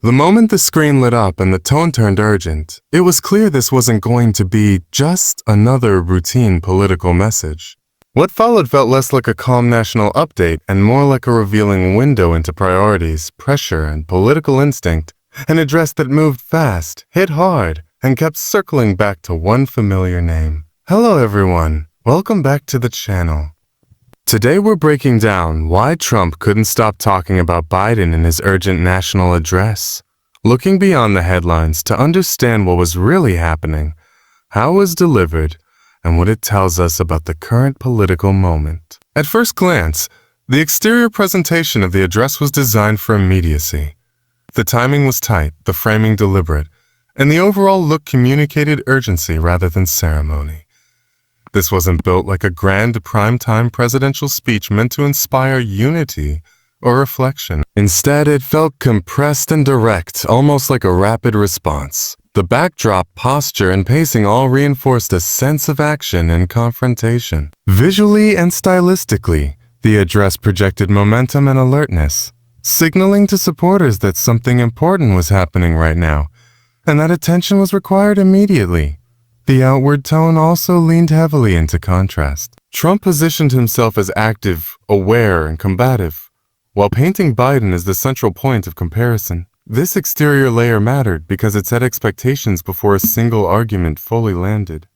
The moment the screen lit up and the tone turned urgent, it was clear this wasn't going to be just another routine political message. What followed felt less like a calm national update and more like a revealing window into priorities, pressure, and political instinct, an address that moved fast, hit hard, and kept circling back to one familiar name. Hello everyone, welcome back to the channel. Today we're breaking down why Trump couldn't stop talking about Biden in his urgent national address, looking beyond the headlines to understand what was really happening, how it was delivered, and what it tells us about the current political moment. At first glance, the exterior presentation of the address was designed for immediacy. The timing was tight, the framing deliberate, and the overall look communicated urgency rather than ceremony. This wasn't built like a grand primetime presidential speech meant to inspire unity or reflection. Instead, it felt compressed and direct, almost like a rapid response. The backdrop, posture, and pacing all reinforced a sense of action and confrontation. Visually and stylistically, the address projected momentum and alertness, signaling to supporters that something important was happening right now, and that attention was required immediately. The outward tone also leaned heavily into contrast. Trump positioned himself as active, aware, and combative, while painting Biden as the central point of comparison. This exterior layer mattered because it set expectations before a single argument fully landed.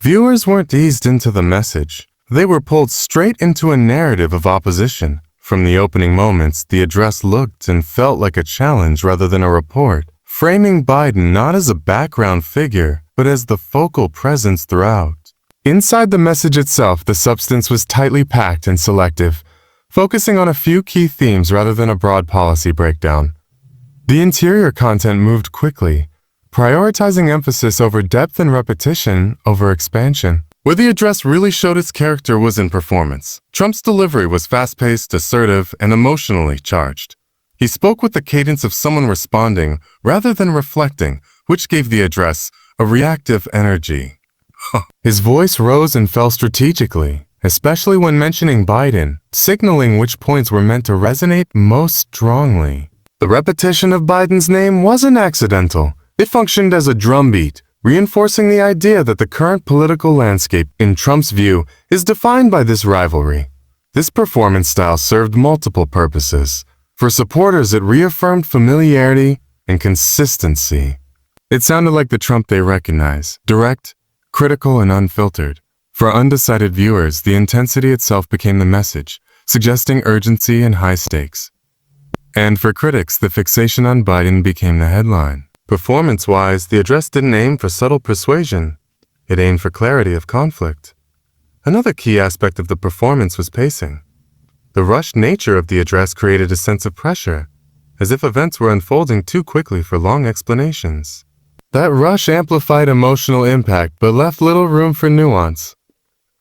Viewers weren't eased into the message. They were pulled straight into a narrative of opposition. From the opening moments, the address looked and felt like a challenge rather than a report, framing Biden not as a background figure, but as the focal presence throughout. Inside the message itself, the substance was tightly packed and selective, focusing on a few key themes rather than a broad policy breakdown. The interior content moved quickly, prioritizing emphasis over depth and repetition over expansion. Where the address really showed its character was in performance. Trump's delivery was fast-paced, assertive, and emotionally charged. He spoke with the cadence of someone responding rather than reflecting, which gave the address a reactive energy. His voice rose and fell strategically, especially when mentioning Biden, signaling which points were meant to resonate most strongly. The repetition of Biden's name wasn't accidental. It functioned as a drumbeat, reinforcing the idea that the current political landscape, in Trump's view, is defined by this rivalry. This performance style served multiple purposes. For supporters, it reaffirmed familiarity and consistency. It sounded like the Trump they recognize, direct, critical, and unfiltered. For undecided viewers, the intensity itself became the message, suggesting urgency and high stakes. And for critics, the fixation on Biden became the headline. Performance-wise, the address didn't aim for subtle persuasion. It aimed for clarity of conflict. Another key aspect of the performance was pacing. The rushed nature of the address created a sense of pressure, as if events were unfolding too quickly for long explanations. That rush amplified emotional impact but left little room for nuance.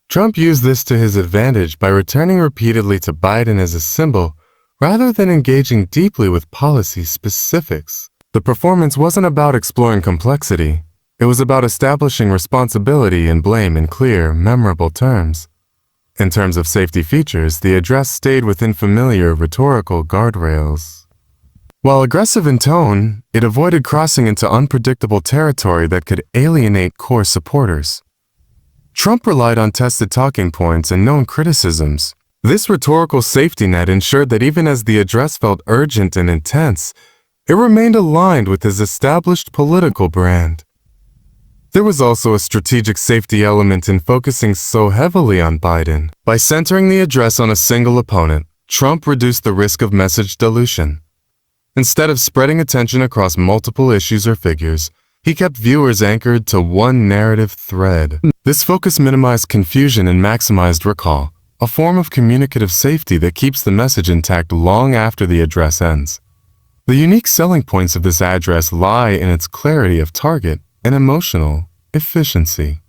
Trump used this to his advantage by returning repeatedly to Biden as a symbol, rather than engaging deeply with policy specifics. The performance wasn't about exploring complexity. It was about establishing responsibility and blame in clear, memorable terms. In terms of safety features, the address stayed within familiar rhetorical guardrails. While aggressive in tone, it avoided crossing into unpredictable territory that could alienate core supporters. Trump relied on tested talking points and known criticisms. This rhetorical safety net ensured that even as the address felt urgent and intense, it remained aligned with his established political brand. There was also a strategic safety element in focusing so heavily on Biden. By centering the address on a single opponent, Trump reduced the risk of message dilution. Instead of spreading attention across multiple issues or figures, he kept viewers anchored to one narrative thread. This focus minimized confusion and maximized recall, a form of communicative safety that keeps the message intact long after the address ends. The unique selling points of this address lie in its clarity of target and emotional efficiency.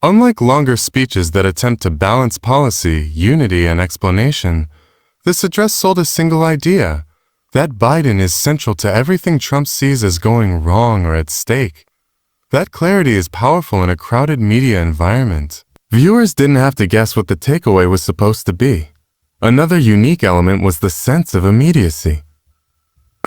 Unlike longer speeches that attempt to balance policy, unity, and explanation, this address sold a single idea: that Biden is central to everything Trump sees as going wrong or at stake. That clarity is powerful in a crowded media environment. Viewers didn't have to guess what the takeaway was supposed to be. Another unique element was the sense of immediacy.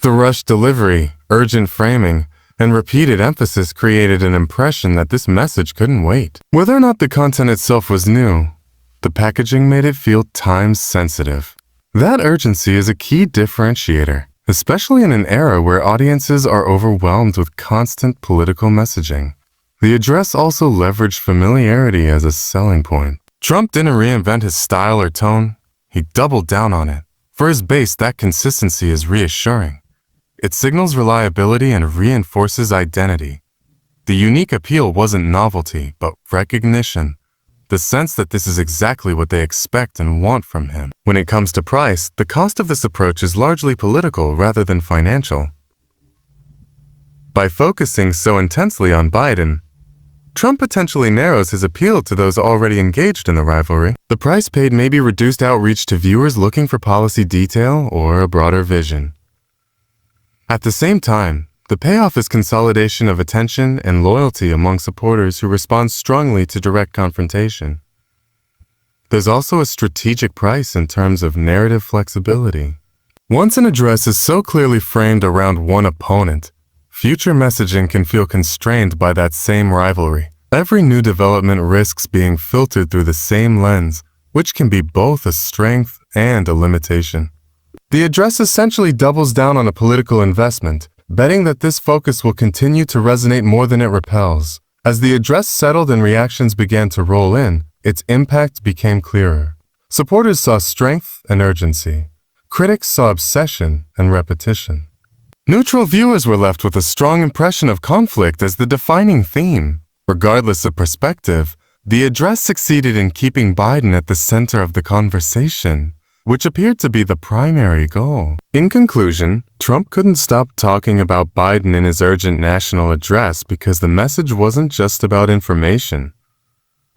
The rushed delivery, urgent framing, and repeated emphasis created an impression that this message couldn't wait. Whether or not the content itself was new, the packaging made it feel time-sensitive. That urgency is a key differentiator, especially in an era where audiences are overwhelmed with constant political messaging. The address also leveraged familiarity as a selling point. Trump didn't reinvent his style or tone, he doubled down on it. For his base, that consistency is reassuring. It signals reliability and reinforces identity. The unique appeal wasn't novelty, but recognition. The sense that this is exactly what they expect and want from him. When it comes to price, the cost of this approach is largely political rather than financial. By focusing so intensely on Biden, Trump potentially narrows his appeal to those already engaged in the rivalry. The price paid may be reduced outreach to viewers looking for policy detail or a broader vision. At the same time, the payoff is consolidation of attention and loyalty among supporters who respond strongly to direct confrontation. There's also a strategic price in terms of narrative flexibility. Once an address is so clearly framed around one opponent, future messaging can feel constrained by that same rivalry. Every new development risks being filtered through the same lens, which can be both a strength and a limitation. The address essentially doubles down on a political investment, betting that this focus will continue to resonate more than it repels. As the address settled and reactions began to roll in, its impact became clearer. Supporters saw strength and urgency. Critics saw obsession and repetition. Neutral viewers were left with a strong impression of conflict as the defining theme. Regardless of perspective, the address succeeded in keeping Biden at the center of the conversation, which appeared to be the primary goal. In conclusion, Trump couldn't stop talking about Biden in his urgent national address because the message wasn't just about information.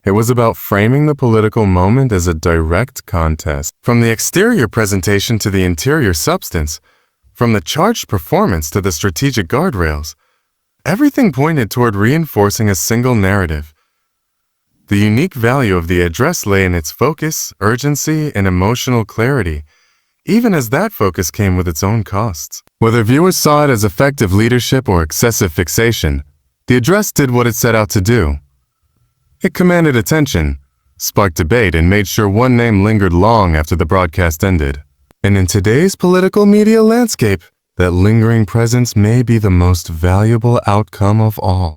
It was about framing the political moment as a direct contest. From the exterior presentation to the interior substance, from the charged performance to the strategic guardrails, everything pointed toward reinforcing a single narrative. The unique value of the address lay in its focus, urgency, and emotional clarity, even as that focus came with its own costs. Whether viewers saw it as effective leadership or excessive fixation, the address did what it set out to do. It commanded attention, sparked debate, and made sure one name lingered long after the broadcast ended. And in today's political media landscape, that lingering presence may be the most valuable outcome of all.